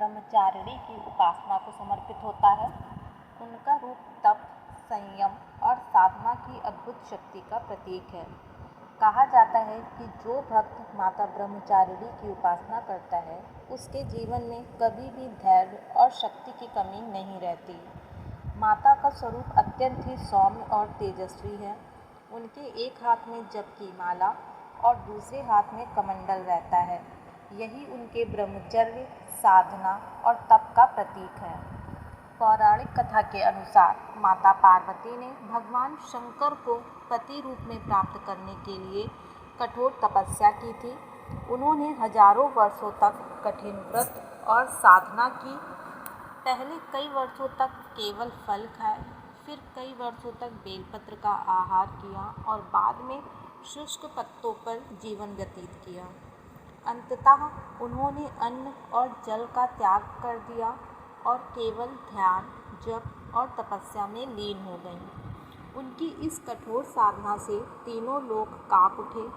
ब्रह्मचारिणी की उपासना को समर्पित होता है। उनका रूप तप, संयम और साधना की अद्भुत शक्ति का प्रतीक है। कहा जाता है कि जो भक्त माता ब्रह्मचारिणी की उपासना करता है उसके जीवन में कभी भी धैर्य और शक्ति की कमी नहीं रहती। माता का स्वरूप अत्यंत ही सौम्य और तेजस्वी है। उनके एक हाथ में जप की माला और दूसरे हाथ में कमंडल रहता है। यही उनके ब्रह्मचर्य, साधना और तप का प्रतीक है। पौराणिक कथा के अनुसार माता पार्वती ने भगवान शंकर को पति रूप में प्राप्त करने के लिए कठोर तपस्या की थी। उन्होंने हजारों वर्षों तक कठिन व्रत और साधना की। पहले कई वर्षों तक केवल फल खाए, फिर कई वर्षों तक बेलपत्र का आहार किया और बाद में शुष्क पत्तों पर जीवन व्यतीत किया। अंततः उन्होंने अन्न और जल का त्याग कर दिया और केवल ध्यान, जप और तपस्या में लीन हो गईं। उनकी इस कठोर साधना से तीनों लोक कांप उठे।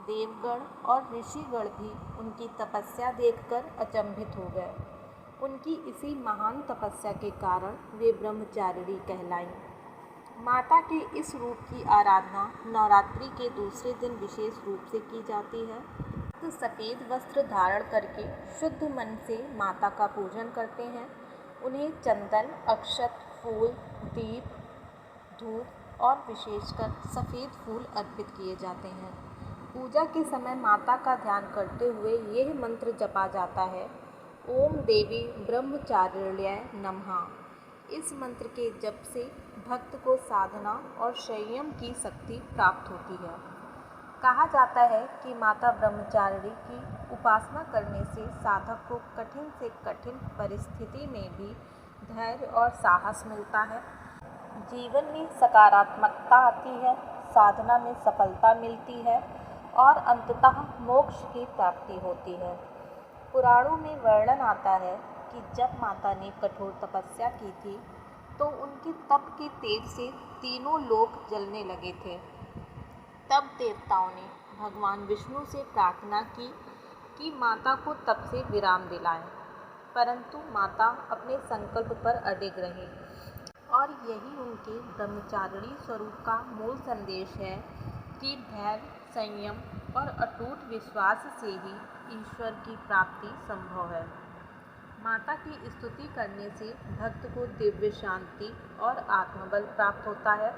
देवगण और ऋषिगण भी उनकी तपस्या देखकर अचंभित हो गए। उनकी इसी महान तपस्या के कारण वे ब्रह्मचारिणी कहलाईं। माता के इस रूप की आराधना नवरात्रि के दूसरे दिन विशेष रूप से की जाती है। तो सफ़ेद वस्त्र धारण करके शुद्ध मन से माता का पूजन करते हैं। उन्हें चंदन, अक्षत, फूल, दीप, धूप और विशेषकर सफ़ेद फूल अर्पित किए जाते हैं। पूजा के समय माता का ध्यान करते हुए यह मंत्र जपा जाता है, ओम देवी ब्रह्मचारिण्याय नमः। इस मंत्र के जप से भक्त को साधना और संयम की शक्ति प्राप्त होती है। कहा जाता है कि माता ब्रह्मचारिणी की उपासना करने से साधक को कठिन से कठिन परिस्थिति में भी धैर्य और साहस मिलता है। जीवन में सकारात्मकता आती है, साधना में सफलता मिलती है और अंततः मोक्ष की प्राप्ति होती है। पुराणों में वर्णन आता है कि जब माता ने कठोर तपस्या की थी तो उनके तप के तेज से तीनों लोक जलने लगे थे। तब देवताओं ने भगवान विष्णु से प्रार्थना की कि माता को तप से विराम दिलाएं, परंतु माता अपने संकल्प पर अडिग रहीं और यही उनके ब्रह्मचारिणी स्वरूप का मूल संदेश है कि धैर्य, संयम और अटूट विश्वास से ही ईश्वर की प्राप्ति संभव है। माता की स्तुति करने से भक्त को दिव्य शांति और आत्मबल प्राप्त होता है।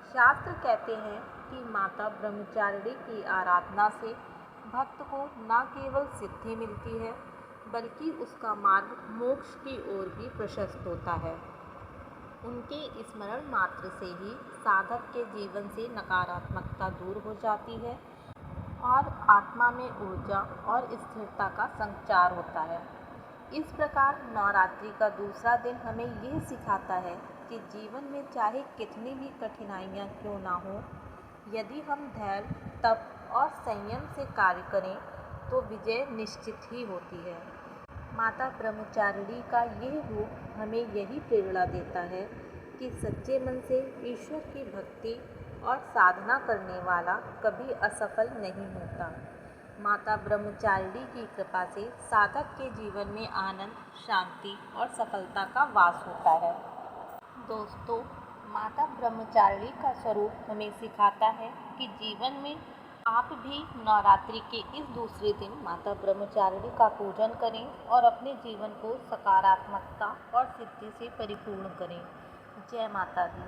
शास्त्र कहते हैं कि माता ब्रह्मचारिणी की आराधना से भक्त को न केवल सिद्धि मिलती है बल्कि उसका मार्ग मोक्ष की ओर भी प्रशस्त होता है। उनके स्मरण मात्र से ही साधक के जीवन से नकारात्मकता दूर हो जाती है और आत्मा में ऊर्जा और स्थिरता का संचार होता है। इस प्रकार नवरात्रि का दूसरा दिन हमें यह सिखाता है कि जीवन में चाहे कितनी भी कठिनाइयाँ क्यों ना हो, यदि हम धैर्य, तप और संयम से कार्य करें तो विजय निश्चित ही होती है। माता ब्रह्मचारिणी का यह रूप हमें यही प्रेरणा देता है कि सच्चे मन से ईश्वर की भक्ति और साधना करने वाला कभी असफल नहीं होता। माता ब्रह्मचारिणी की कृपा से साधक के जीवन में आनंद, शांति और सफलता का वास होता है। दोस्तों, माता ब्रह्मचारिणी का स्वरूप हमें सिखाता है कि जीवन में आप भी नवरात्रि के इस दूसरे दिन माता ब्रह्मचारिणी का पूजन करें और अपने जीवन को सकारात्मकता और सिद्धि से परिपूर्ण करें। जय माता दी।